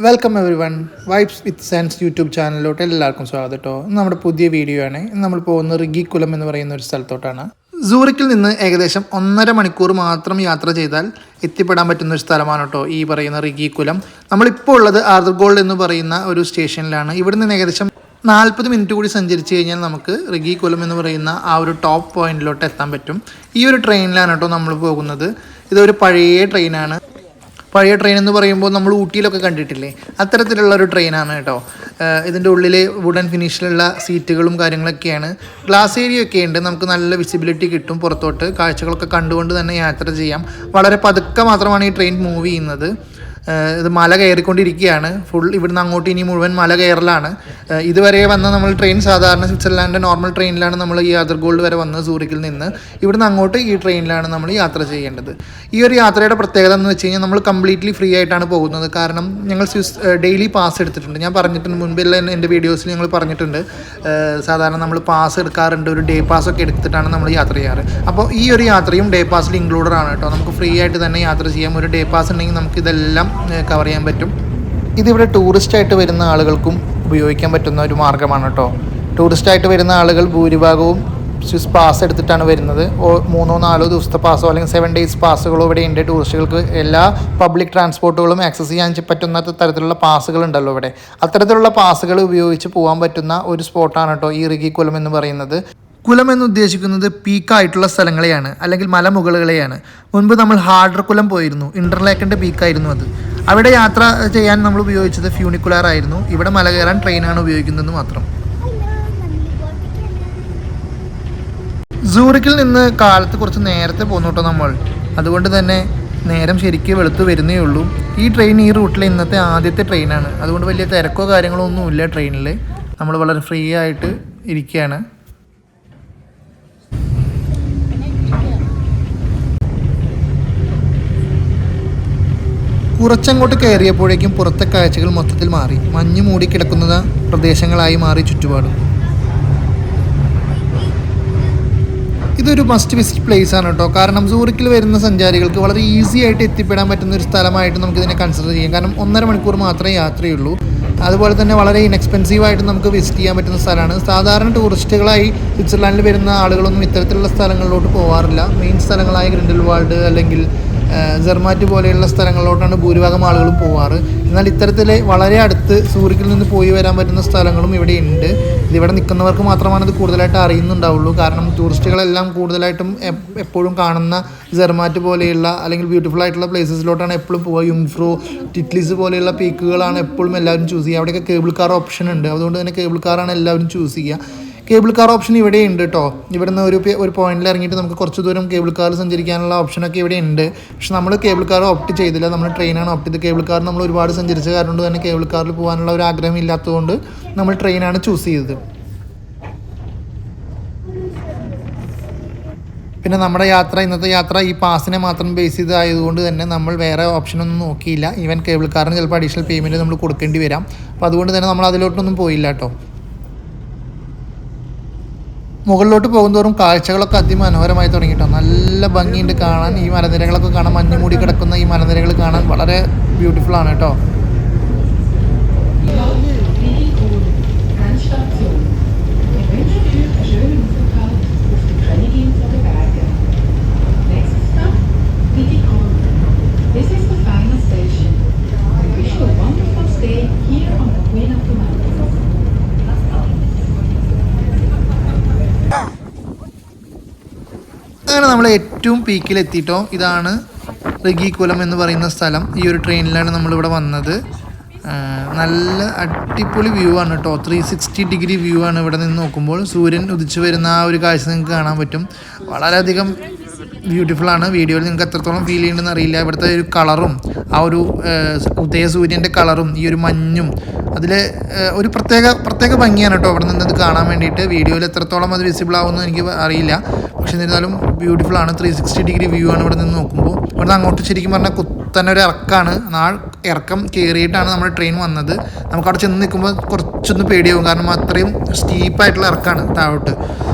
Welcome every one. Vibes with sense YouTube ചാനലിലോട്ട് എല്ലാവർക്കും സ്വാഗതം കേട്ടോ. നമ്മുടെ പുതിയ വീഡിയോ ആണ്. നമ്മൾ പോകുന്ന റിഗിക്കുലം എന്ന് പറയുന്ന ഒരു സ്ഥലത്തോട്ടാണ്. സൂറിക്കിൽ നിന്ന് ഏകദേശം 1.5 മണിക്കൂർ മാത്രം യാത്ര ചെയ്താൽ എത്തിപ്പെടാൻ പറ്റുന്ന ഒരു സ്ഥലമാണ് കേട്ടോ ഈ പറയുന്ന റിഗിക്കുലം. നമ്മളിപ്പോൾ ഉള്ളത് ആർദർഗോൾഡ് എന്ന് പറയുന്ന ഒരു സ്റ്റേഷനിലാണ്. ഇവിടെ നിന്ന് ഏകദേശം 40 മിനിറ്റ് കൂടി സഞ്ചരിച്ച് കഴിഞ്ഞാൽ നമുക്ക് റിഗിക്കുലം എന്ന് പറയുന്ന ആ ഒരു ടോപ്പ് പോയിന്റിലോട്ട് എത്താൻ പറ്റും. ഈ ഒരു ട്രെയിനിലാണ് കേട്ടോ നമ്മൾ പോകുന്നത്. ഇതൊരു പഴയ ട്രെയിനാണ്. പഴയ ട്രെയിൻ എന്ന് പറയുമ്പോൾ നമ്മൾ ഊട്ടിയിലൊക്കെ കണ്ടിട്ടില്ലേ, അത്തരത്തിലുള്ള ഒരു ട്രെയിനാണ് കേട്ടോ. ഇതിൻ്റെ ഉള്ളിൽ വുഡൻ ഫിനിഷിലുള്ള സീറ്റുകളും കാര്യങ്ങളൊക്കെയാണ്. ഗ്ലാസ് ഏരിയ ഒക്കെ ഉണ്ട്. നമുക്ക് നല്ല വിസിബിലിറ്റി കിട്ടും. പുറത്തോട്ട് കാഴ്ചകളൊക്കെ കണ്ടുകൊണ്ട് തന്നെ യാത്ര ചെയ്യാം. വളരെ പതുക്കെ മാത്രമാണ് ഈ ട്രെയിൻ മൂവ് ചെയ്യുന്നത്. ഇത് മല കയറിക്കൊണ്ടിരിക്കുകയാണ്. ഇവിടുന്ന് അങ്ങോട്ട് ഇനി മുഴുവൻ മല കയറലാണ്. ഇതുവരെ വന്ന നമ്മൾ ട്രെയിൻ സാധാരണ സ്വിറ്റ്സർലാൻഡിൻ്റെ നോർമൽ ട്രെയിനിലാണ് നമ്മൾ ഈ ആദർഗോൾഡ് വരെ വന്നത് സൂറിക്കിൽ നിന്ന്. ഇവിടുന്ന് അങ്ങോട്ട് ഈ ട്രെയിനിലാണ് നമ്മൾ യാത്ര ചെയ്യേണ്ടത്. ഈ ഒരു യാത്രയുടെ പ്രത്യേകത എന്ന് വെച്ച് കഴിഞ്ഞാൽ നമ്മൾ കംപ്ലീറ്റ്ലി ഫ്രീ ആയിട്ടാണ് പോകുന്നത്. കാരണം ഞങ്ങൾ ഡെയിലി പാസ് എടുത്തിട്ടുണ്ട്. ഞാൻ പറഞ്ഞിട്ടുണ്ട് മുൻപുള്ള എൻ്റെ വീഡിയോസിൽ ഞങ്ങൾ പറഞ്ഞിട്ടുണ്ട്. സാധാരണ നമ്മൾ പാസ് എടുക്കാറുണ്ട്. ഒരു ഡേ പാസ് ഒക്കെ എടുത്തിട്ടാണ് നമ്മൾ യാത്ര ചെയ്യാറ്. അപ്പോൾ ഈ ഒരു യാത്രയും ഡേ പാസിൽ ഇൻക്ലൂഡഡ് ആണ് കേട്ടോ. നമുക്ക് ഫ്രീ ആയിട്ട് തന്നെ യാത്ര ചെയ്യാം. ഒരു ഡേ പാസ് ഉണ്ടെങ്കിൽ നമുക്ക് ഇതെല്ലാം കവർ ചെയ്യാൻ പറ്റും. ഇതിവിടെ ടൂറിസ്റ്റായിട്ട് വരുന്ന ആളുകൾക്കും ഉപയോഗിക്കാൻ പറ്റുന്ന ഒരു മാർഗ്ഗമാണ് കേട്ടോ. ടൂറിസ്റ്റായിട്ട് വരുന്ന ആളുകൾ ഭൂരിഭാഗവും സ്വിസ് പാസ് എടുത്തിട്ടാണ് വരുന്നത്. 3-4 ദിവസത്തെ പാസോ അല്ലെങ്കിൽ 7 ഡേയ്സ് പാസുകളോ ഇവിടെ ഉണ്ട്. ടൂറിസ്റ്റുകൾക്ക് എല്ലാ പബ്ലിക് ട്രാൻസ്പോർട്ടുകളും ആക്സസ് ചെയ്യാൻ പറ്റുന്ന തരത്തിലുള്ള പാസുകൾ ഉണ്ടല്ലോ ഇവിടെ. അത്തരത്തിലുള്ള പാസുകൾ ഉപയോഗിച്ച് പോകാൻ പറ്റുന്ന ഒരു സ്പോട്ടാണ് കേട്ടോ ഈ റിഗിക്കുലം എന്ന് പറയുന്നത്. കുലം എന്ന് ഉദ്ദേശിക്കുന്നത് പീക്കായിട്ടുള്ള സ്ഥലങ്ങളെയാണ്, അല്ലെങ്കിൽ മലമുകളകളെയാണ്. മുൻപ് നമ്മൾ ഹാർഡർ കുലം പോയിരുന്നു. ഇന്റർലേക്കിൻ്റെ പീക്കായിരുന്നു അത്. അവിടെ യാത്ര ചെയ്യാൻ നമ്മൾ ഉപയോഗിച്ചത് ഫ്യൂണിക്കുലാർ ആയിരുന്നു. ഇവിടെ മല കയറാൻ ട്രെയിനാണ് ഉപയോഗിക്കുന്നത് മാത്രം. സൂറിക്കിൽ നിന്ന് കാലത്ത് കുറച്ച് നേരത്തെ പോന്നു കേട്ടോ നമ്മൾ. അതുകൊണ്ട് തന്നെ നേരം ശരിക്കും വെളുത്ത് വരുന്നേ ഉള്ളൂ. ഈ ട്രെയിൻ ഈ റൂട്ടിലെ ഇന്നത്തെ ആദ്യത്തെ ട്രെയിനാണ്. അതുകൊണ്ട് വലിയ തിരക്കോ കാര്യങ്ങളോ ഒന്നുമില്ല ട്രെയിനിൽ. നമ്മൾ വളരെ ഫ്രീ ആയിട്ട് ഇരിക്കുകയാണ്. കുറച്ചങ്ങോട്ട് കയറിയപ്പോഴേക്കും പുറത്തെ കാഴ്ചകൾ മൊത്തത്തിൽ മാറി. മഞ്ഞ് മൂടി കിടക്കുന്ന പ്രദേശങ്ങളായി മാറി ചുറ്റുപാടും. ഇതൊരു മസ്റ്റ് വിസിറ്റ് പ്ലേസ് ആണ് കേട്ടോ. കാരണം സൂറിക്കിൽ വരുന്ന സഞ്ചാരികൾക്ക് വളരെ ഈസി ആയിട്ട് എത്തിപ്പെടാൻ പറ്റുന്ന ഒരു സ്ഥലമായിട്ട് നമുക്കിതിനെ കൺസിഡർ ചെയ്യാം. കാരണം 1.5 മണിക്കൂർ മാത്രമേ യാത്രയുള്ളൂ. അതുപോലെ തന്നെ വളരെ ഇൻഎക്സ്പെൻസീവായിട്ട് നമുക്ക് വിസിറ്റ് ചെയ്യാൻ പറ്റുന്ന സ്ഥലമാണ്. സാധാരണ ടൂറിസ്റ്റുകളായി സ്വിറ്റ്സർലാൻഡിൽ വരുന്ന ആളുകളൊന്നും ഇത്തരത്തിലുള്ള സ്ഥലങ്ങളിലോട്ട് പോകാറില്ല. മെയിൻ സ്ഥലങ്ങളായ ഗ്രിൻഡൽവാൾഡ് അല്ലെങ്കിൽ ജെർമാറ്റ് പോലെയുള്ള സ്ഥലങ്ങളിലോട്ടാണ് ഭൂരിഭാഗം ആളുകളും പോവാറ്. എന്നാൽ ഇത്തരത്തിൽ വളരെ അടുത്ത് സൂറിക്കിൽ നിന്ന് പോയി വരാൻ പറ്റുന്ന സ്ഥലങ്ങളും ഇവിടെ ഉണ്ട്. ഇതിവിടെ നിൽക്കുന്നവർക്ക് മാത്രമാണ് ഇത് കൂടുതലായിട്ട് അറിയുന്നുണ്ടാവുള്ളൂ. കാരണം ടൂറിസ്റ്റുകളെല്ലാം കൂടുതലായിട്ടും എപ്പോഴും കാണുന്ന ജെർമാറ്റ് പോലെയുള്ള അല്ലെങ്കിൽ ബ്യൂട്ടിഫുൾ ആയിട്ടുള്ള പ്ലേസസിലോട്ടാണ് എപ്പോഴും പോവുക. യുംഫ്രോ, ടിറ്റ്ലിസ് പോലെയുള്ള പീക്കുകളാണ് എപ്പോഴും എല്ലാവരും ചൂസ് ചെയ്യുക. അവിടെയൊക്കെ കേബിൾ കാർ ഓപ്ഷൻ ഉണ്ട്. അതുകൊണ്ട് തന്നെ കേബിൾ കാറാണ് എല്ലാവരും ചൂസ് ചെയ്യുക. കേബിൾ കാർ ഓപ്ഷൻ ഇവിടെ ഉണ്ട് കേട്ടോ. ഇവിടുന്ന് ഒരു പോയിന്റിൽ ഇറങ്ങിയിട്ട് നമുക്ക് കുറച്ച് ദൂരം കേബിൾ കാറിൽ സഞ്ചരിക്കാനുള്ള ഓപ്ഷനൊക്കെ ഇവിടെ ഉണ്ട്. പക്ഷെ നമ്മൾ കേബിൾ കാർ ഓപ്റ്റ് ചെയ്തില്ല. നമ്മൾ ട്രെയിനാണ് ഓപ്റ്റ് ചെയ്തത്. കേബിൾ കാർ നമ്മൾ ഒരുപാട് സഞ്ചരിച്ച കാരണം കൊണ്ട് തന്നെ കേബിൾ കാറിൽ പോകാനുള്ള ഒരു ആഗ്രഹം ഇല്ലാത്തതുകൊണ്ട് നമ്മൾ ട്രെയിനാണ് ചൂസ് ചെയ്തത്. പിന്നെ നമ്മുടെ ഇന്നത്തെ യാത്ര ഈ പാസിനെ മാത്രം ബേസ് ചെയ്തായതുകൊണ്ട് തന്നെ നമ്മൾ വേറെ ഓപ്ഷനൊന്നും നോക്കിയില്ല. ഈവൻ കേബിൾ കാറിന് ചിലപ്പോൾ അഡീഷണൽ പേയ്മെൻറ്റ് നമ്മൾ കൊടുക്കേണ്ടി വരാം. അപ്പോൾ അതുകൊണ്ട് തന്നെ നമ്മൾ അതിലോട്ടൊന്നും പോയില്ല കേട്ടോ. മുകളിലോട്ട് പോകുന്തോറും കാഴ്ചകളൊക്കെ അതിമനോഹരമായി തുടങ്ങിയിട്ടോ. നല്ല ഭംഗിയുണ്ട് കാണാൻ. ഈ മലനിരകളൊക്കെ കാണാൻ, മഞ്ഞ് മൂടി കിടക്കുന്ന ഈ മലനിരകൾ കാണാൻ വളരെ ബ്യൂട്ടിഫുൾ ആണ് കേട്ടോ. അങ്ങനെ നമ്മൾ ഏറ്റവും പീക്കിലെത്തിയിട്ടോ. ഇതാണ് റിഗിക്കുലം എന്ന് പറയുന്ന സ്ഥലം. ഈ ഒരു ട്രെയിനിലാണ് നമ്മളിവിടെ വന്നത്. നല്ല അടിപൊളി വ്യൂ ആണ് കേട്ടോ. 360 ഡിഗ്രി വ്യൂ ആണ് ഇവിടെ നിന്ന് നോക്കുമ്പോൾ. സൂര്യൻ ഉദിച്ചു വരുന്ന ആ ഒരു കാഴ്ച നിങ്ങൾക്ക് കാണാൻ പറ്റും. വളരെയധികം ബ്യൂട്ടിഫുള്ളാണ്. വീഡിയോയിൽ നിങ്ങൾക്ക് എത്രത്തോളം ഫീൽ ചെയ്യുന്നുണ്ടെന്ന് അറിയില്ല. ഇവിടുത്തെ ഒരു കളറും ആ ഒരു ഉദയസൂര്യൻ്റെ കളറും ഈ ഒരു മഞ്ഞും അതിൽ ഒരു പ്രത്യേക ഭംഗിയാണ് കേട്ടോ അവിടെ നിന്ന് ഇത് കാണാൻ വേണ്ടിയിട്ട്. വീഡിയോയിൽ എത്രത്തോളം അത് വിസിബിൾ ആവുമെന്ന് എനിക്ക് അറിയില്ല. പക്ഷേ എന്നിരുന്നാലും ബ്യൂട്ടിഫുള്ളാണ്. 360 ഡിഗ്രി വ്യൂ ആണ് ഇവിടെ നിന്ന് നോക്കുമ്പോൾ. ഇവിടുന്ന് അങ്ങോട്ട് ശരിക്കും പറഞ്ഞാൽ കുത്തന്നെ ഒരു ഇറക്കമാണ്. ഇറക്കം കയറിയിട്ടാണ് നമ്മുടെ ട്രെയിൻ വന്നത്. നമുക്കവിടെ ചെന്ന് നിൽക്കുമ്പോൾ കുറച്ചൊന്ന് പേടിയാവും. കാരണം അത്രയും സ്റ്റീപ്പായിട്ടുള്ള ഇറക്കമാണ് താഴോട്ട്.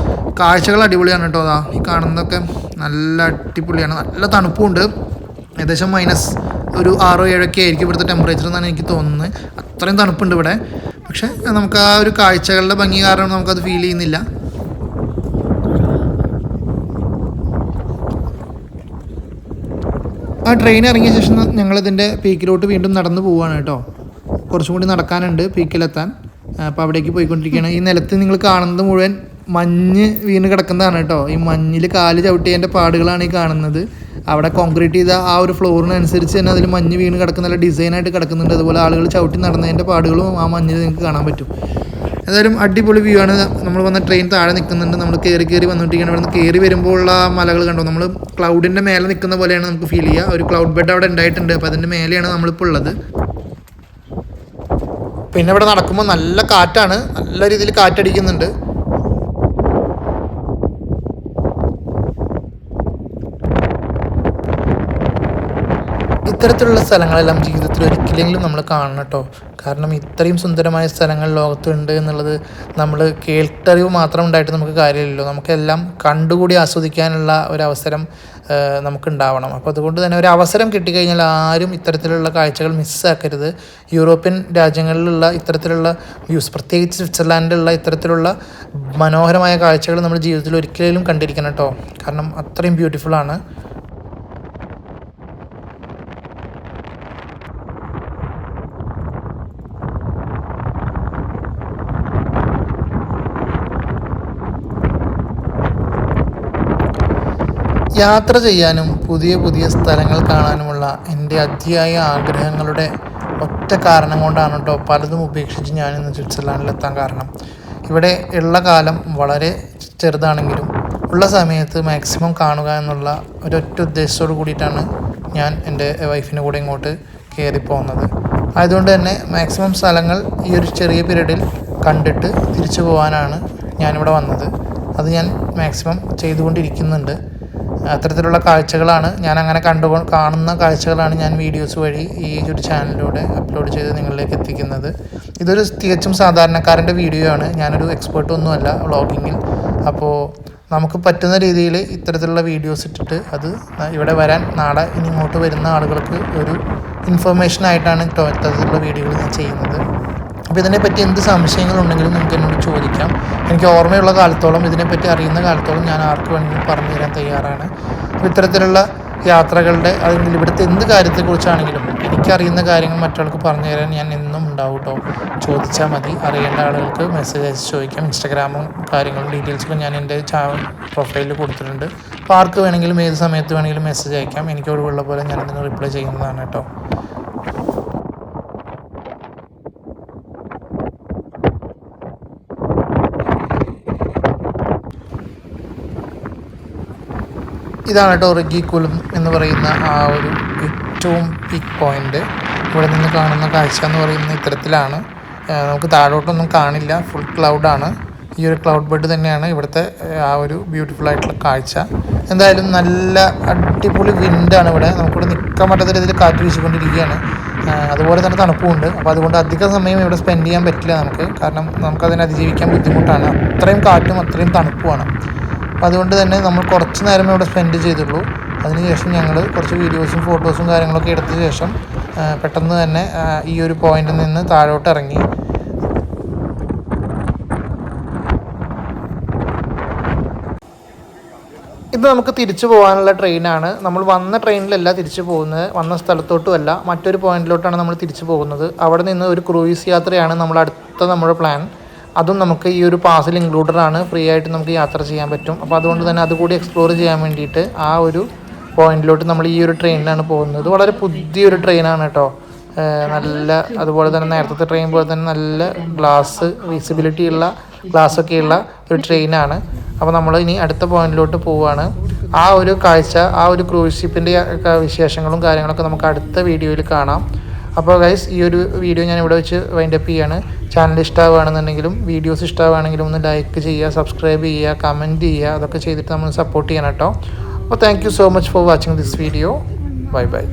കാഴ്ചകൾ അടിപൊളിയാണ് കേട്ടോ. ഈ കാണുന്നതൊക്കെ നല്ല അടിപൊളിയാണ്. നല്ല തണുപ്പുണ്ട്. ഏകദേശം ഒരു 6-7 ആയിരിക്കും ഇവിടുത്തെ ടെമ്പറേച്ചർ എന്നാണ് എനിക്ക് തോന്നുന്നത്. അത്രയും തണുപ്പുണ്ട് ഇവിടെ. പക്ഷേ നമുക്ക് ആ ഒരു കാഴ്ചകളുടെ ഭംഗി കാരണം നമുക്കത് ഫീൽ ചെയ്യുന്നില്ല. ആ ട്രെയിൻ ഇറങ്ങിയ ശേഷം ഞങ്ങളിതിൻ്റെ പീക്കിലോട്ട് വീണ്ടും നടന്നു പോവുകയാണ് കേട്ടോ. കുറച്ചും കൂടി നടക്കാനുണ്ട് പീക്കിലെത്താൻ. അപ്പോൾ അവിടേക്ക് പോയിക്കൊണ്ടിരിക്കുകയാണ്. ഈ നിലത്ത് നിങ്ങൾ കാണുന്നത് മുഴുവൻ മഞ്ഞ് വീണ് കിടക്കുന്നതാണ് കേട്ടോ. ഈ മഞ്ഞിൽ കാല് ചവിട്ടിയതിൻ്റെ പാടുകളാണ് ഈ കാണുന്നത്. അവിടെ കോൺക്രീറ്റ് ചെയ്ത ആ ഒരു ഫ്ലോറിനനുസരിച്ച് തന്നെ അതിൽ മഞ്ഞ് വീണ് കിടക്കുന്ന നല്ല ഡിസൈനായിട്ട് കിടക്കുന്നുണ്ട്. അതുപോലെ ആളുകൾ ചവിട്ടി നടന്നതിൻ്റെ പാടുകളും ആ മഞ്ഞിൽ നിങ്ങൾക്ക് കാണാൻ പറ്റും. ഏതായാലും അടിപൊളി വ്യൂ ആണ്. നമ്മൾ വന്ന ട്രെയിൻ താഴെ നിൽക്കുന്നുണ്ട്. നമ്മൾ കയറി വന്നിട്ടിരിക്കുകയാണ്. ഇവിടെ നിന്ന് കയറി വരുമ്പോൾ ഉള്ള മലകൾ കണ്ടോ, നമ്മൾ ക്ലൗഡിൻ്റെ മേലെ നിൽക്കുന്ന പോലെയാണ് നമുക്ക് ഫീൽ ചെയ്യുക. ഒരു ക്ലൗഡ് ബെഡ് അവിടെ ഉണ്ടായിട്ടുണ്ട്. അപ്പോൾ അതിൻ്റെ മേലെയാണ് നമ്മളിപ്പോൾ ഉള്ളത്. പിന്നെ ഇവിടെ നടക്കുമ്പോൾ നല്ല കാറ്റാണ്, നല്ല രീതിയിൽ കാറ്റടിക്കുന്നുണ്ട്. ഇത്തരത്തിലുള്ള സ്ഥലങ്ങളെല്ലാം ജീവിതത്തിൽ ഒരിക്കലെങ്കിലും നമ്മൾ കാണണം കേട്ടോ. കാരണം ഇത്രയും സുന്ദരമായ സ്ഥലങ്ങൾ ലോകത്തുണ്ട് എന്നുള്ളത് നമ്മൾ കേട്ടറിവ് മാത്രം ഉണ്ടായിട്ട് നമുക്ക് കാര്യമില്ലല്ലോ. നമുക്കെല്ലാം കണ്ടുകൂടി ആസ്വദിക്കാനുള്ള ഒരവസരം നമുക്കുണ്ടാവണം. അപ്പോൾ അതുകൊണ്ട് തന്നെ ഒരു അവസരം കിട്ടിക്കഴിഞ്ഞാൽ ആരും ഇത്തരത്തിലുള്ള കാഴ്ചകൾ മിസ്സാക്കരുത്. യൂറോപ്യൻ രാജ്യങ്ങളിലുള്ള ഇത്തരത്തിലുള്ള വ്യൂസ്, പ്രത്യേകിച്ച് സ്വിറ്റ്സർലാൻഡിലുള്ള ഇത്തരത്തിലുള്ള മനോഹരമായ കാഴ്ചകൾ നമ്മുടെ ജീവിതത്തിൽ ഒരിക്കലും കണ്ടിരിക്കണം കേട്ടോ. കാരണം അത്രയും ബ്യൂട്ടിഫുള്ളാണ്. യാത്ര ചെയ്യാനും പുതിയ പുതിയ സ്ഥലങ്ങൾ കാണാനുമുള്ള എൻ്റെ അതിയായ ആഗ്രഹങ്ങളുടെ ഒറ്റ കാരണം കൊണ്ടാണ് കേട്ടോ പലതും ഉപേക്ഷിച്ച് ഞാനിന്ന് സ്വിറ്റ്സർലാൻഡിലെത്താൻ കാരണം. ഇവിടെ ഉള്ള കാലം വളരെ ചെറുതാണെങ്കിലും ഉള്ള സമയത്ത് മാക്സിമം കാണുക എന്നുള്ള ഒരൊറ്റ ഉദ്ദേശത്തോട് കൂടിയിട്ടാണ് ഞാൻ എൻ്റെ വൈഫിൻ്റെ കൂടെ ഇങ്ങോട്ട് കയറിപ്പോകുന്നത്. ആയതുകൊണ്ട് തന്നെ മാക്സിമം സ്ഥലങ്ങൾ ഈ ഒരു ചെറിയ പീരീഡിൽ കണ്ടിട്ട് തിരിച്ചു പോകാനാണ് ഞാനിവിടെ വന്നത്. അത് ഞാൻ മാക്സിമം ചെയ്തുകൊണ്ടിരിക്കുന്നുണ്ട്. അത്തരത്തിലുള്ള കാഴ്ചകളാണ് ഞാൻ അങ്ങനെ കാണുന്ന കാഴ്ചകളാണ് ഞാൻ വീഡിയോസ് വഴി ഈ ഒരു ചാനലിലൂടെ അപ്ലോഡ് ചെയ്ത് നിങ്ങളിലേക്ക് എത്തിക്കുന്നത്. ഇതൊരു തികച്ചും സാധാരണക്കാരൻ്റെ വീഡിയോ ആണ്. ഞാനൊരു എക്സ്പേർട്ടൊന്നുമല്ല വ്ളോഗിങ്ങിൽ. അപ്പോൾ നമുക്ക് പറ്റുന്ന രീതിയിൽ ഇത്തരത്തിലുള്ള വീഡിയോസ് ഇട്ടിട്ട് അത് ഇവിടെ വരാൻ നാളെ ഇനി ഇങ്ങോട്ട് വരുന്ന ആളുകൾക്ക് ഒരു ഇൻഫർമേഷനായിട്ടാണ് ഇത്തരത്തിലുള്ള വീഡിയോകൾ ഞാൻ ചെയ്യുന്നത്. അപ്പോൾ ഇതിനെപ്പറ്റി എന്ത് സംശയങ്ങളുണ്ടെങ്കിലും നിങ്ങൾക്ക് എന്നോട് ചോദിക്കാം. എനിക്ക് ഓർമ്മയുള്ള കാലത്തോളം, ഇതിനെപ്പറ്റി അറിയുന്ന കാലത്തോളം ഞാൻ ആർക്ക് വേണമെങ്കിലും പറഞ്ഞു തരാൻ തയ്യാറാണ്. അപ്പോൾ ഇത്തരത്തിലുള്ള യാത്രകളുടെ അല്ലെങ്കിൽ ഇവിടുത്തെ എന്ത് കാര്യത്തെക്കുറിച്ചാണെങ്കിലും എനിക്കറിയുന്ന കാര്യങ്ങൾ മറ്റൊരാൾക്ക് പറഞ്ഞു തരാൻ ഞാൻ എന്നും ഉണ്ടാവും കേട്ടോ. ചോദിച്ചാൽ മതി. അറിയേണ്ട ആളുകൾക്ക് മെസ്സേജ് അയച്ച് ചോദിക്കാം. ഇൻസ്റ്റാഗ്രാമും കാര്യങ്ങളും ഡീറ്റെയിൽസൊക്കെ ഞാൻ എൻ്റെ പ്രൊഫൈലിൽ കൊടുത്തിട്ടുണ്ട്. അപ്പോൾ ആർക്ക് വേണമെങ്കിലും ഏത് സമയത്ത് വേണമെങ്കിലും മെസ്സേജ് അയക്കാം. എനിക്ക് ഒഴിവുള്ള പോലെ ഞാനതിന് റിപ്ലൈ ചെയ്യുന്നതാണ് കേട്ടോ. ഇതാണ് കേട്ടോ റിഗി കുലം എന്ന് പറയുന്ന ആ ഒരു ഏറ്റവും പീക്ക് പോയിൻ്റ്. ഇവിടെ നിന്ന് കാണുന്ന കാഴ്ച എന്ന് പറയുന്ന ഇത്തരത്തിലാണ്. നമുക്ക് താഴോട്ടൊന്നും കാണില്ല, ഫുൾ ക്ലൗഡാണ്. ഈ ഒരു ക്ലൗഡ് ബെഡ് തന്നെയാണ് ഇവിടുത്തെ ആ ഒരു ബ്യൂട്ടിഫുൾ ആയിട്ടുള്ള കാഴ്ച. എന്തായാലും നല്ല അടിപൊളി വിൻഡാണ് ഇവിടെ. നമുക്കിവിടെ നിൽക്കാൻ പറ്റാത്ത രീതിയിൽ കാറ്റ് വീശിക്കൊണ്ടിരിക്കുകയാണ്. അതുപോലെ തന്നെ തണുപ്പുമുണ്ട്. അപ്പോൾ അതുകൊണ്ട് അധിക സമയം ഇവിടെ സ്പെൻഡ് ചെയ്യാൻ പറ്റില്ല നമുക്ക്. കാരണം നമുക്കതിനെ അതിജീവിക്കാൻ ബുദ്ധിമുട്ടാണ്. അത്രയും കാറ്റും അത്രയും തണുപ്പുമാണ്. അപ്പോൾ അതുകൊണ്ട് തന്നെ നമ്മൾ കുറച്ച് നേരമേ ഇവിടെ സ്പെൻഡ് ചെയ്തുള്ളൂ. അതിനുശേഷം ഞങ്ങൾ കുറച്ച് വീഡിയോസും ഫോട്ടോസും കാര്യങ്ങളൊക്കെ എടുത്ത ശേഷം പെട്ടെന്ന് തന്നെ ഈ ഒരു പോയിന്റിൽ നിന്ന് താഴോട്ട് ഇറങ്ങി. ഇത് നമുക്ക് തിരിച്ചു പോകാനുള്ള ട്രെയിനാണ്. നമ്മൾ വന്ന ട്രെയിനിലല്ല തിരിച്ചു പോകുന്നത്, വന്ന സ്ഥലത്തോട്ടുമല്ല, മറ്റൊരു പോയിന്റിലോട്ടാണ് നമ്മൾ തിരിച്ചു പോകുന്നത്. അവിടെ നിന്ന് ഒരു ക്രൂയിസ് യാത്രയാണ് നമ്മുടെ പ്ലാൻ. അതും നമുക്ക് ഈ ഒരു പാസിൽ ഇൻക്ലൂഡഡാണ്. ഫ്രീ ആയിട്ട് നമുക്ക് യാത്ര ചെയ്യാൻ പറ്റും. അപ്പോൾ അതുകൊണ്ട് തന്നെ അതുകൂടി എക്സ്പ്ലോർ ചെയ്യാൻ വേണ്ടിയിട്ട് ആ ഒരു പോയിന്റിലോട്ട് നമ്മൾ ഈ ഒരു ട്രെയിനിലാണ് പോകുന്നത്. വളരെ പുതിയൊരു ട്രെയിനാണ് കേട്ടോ. നല്ല അതുപോലെ തന്നെ നേരത്തെ ട്രെയിൻ പോലെ തന്നെ നല്ല ഗ്ലാസ് വിസിബിലിറ്റി ഉള്ള ഗ്ലാസ്സൊക്കെയുള്ള ഒരു ട്രെയിനാണ്. അപ്പോൾ നമ്മൾ ഇനി അടുത്ത പോയിന്റിലോട്ട് പോവുകയാണ്. ആ ഒരു കാഴ്ച, ആ ഒരു ക്രൂസ് ഷിപ്പിൻ്റെ വിശേഷങ്ങളും കാര്യങ്ങളൊക്കെ നമുക്ക് അടുത്ത വീഡിയോയിൽ കാണാം. അപ്പോൾ ഗൈസ്, ഈ ഒരു വീഡിയോ ഞാൻ ഇവിടെ വെച്ച് വൈൻഡപ്പ് ചെയ്യാണ്. ചാനൽ ഇഷ്ടമാവുകയാണെന്നുണ്ടെങ്കിലും വീഡിയോസ് ഇഷ്ടമാവുകയാണെങ്കിലും ഒന്ന് ലൈക്ക് ചെയ്യുക, സബ്സ്ക്രൈബ് ചെയ്യുക, കമൻറ്റ് ചെയ്യുക. അതൊക്കെ ചെയ്തിട്ട് നമ്മൾ സപ്പോർട്ട് ചെയ്യണം കേട്ടോ. അപ്പോൾ thank you so much for watching this video. Bye bye.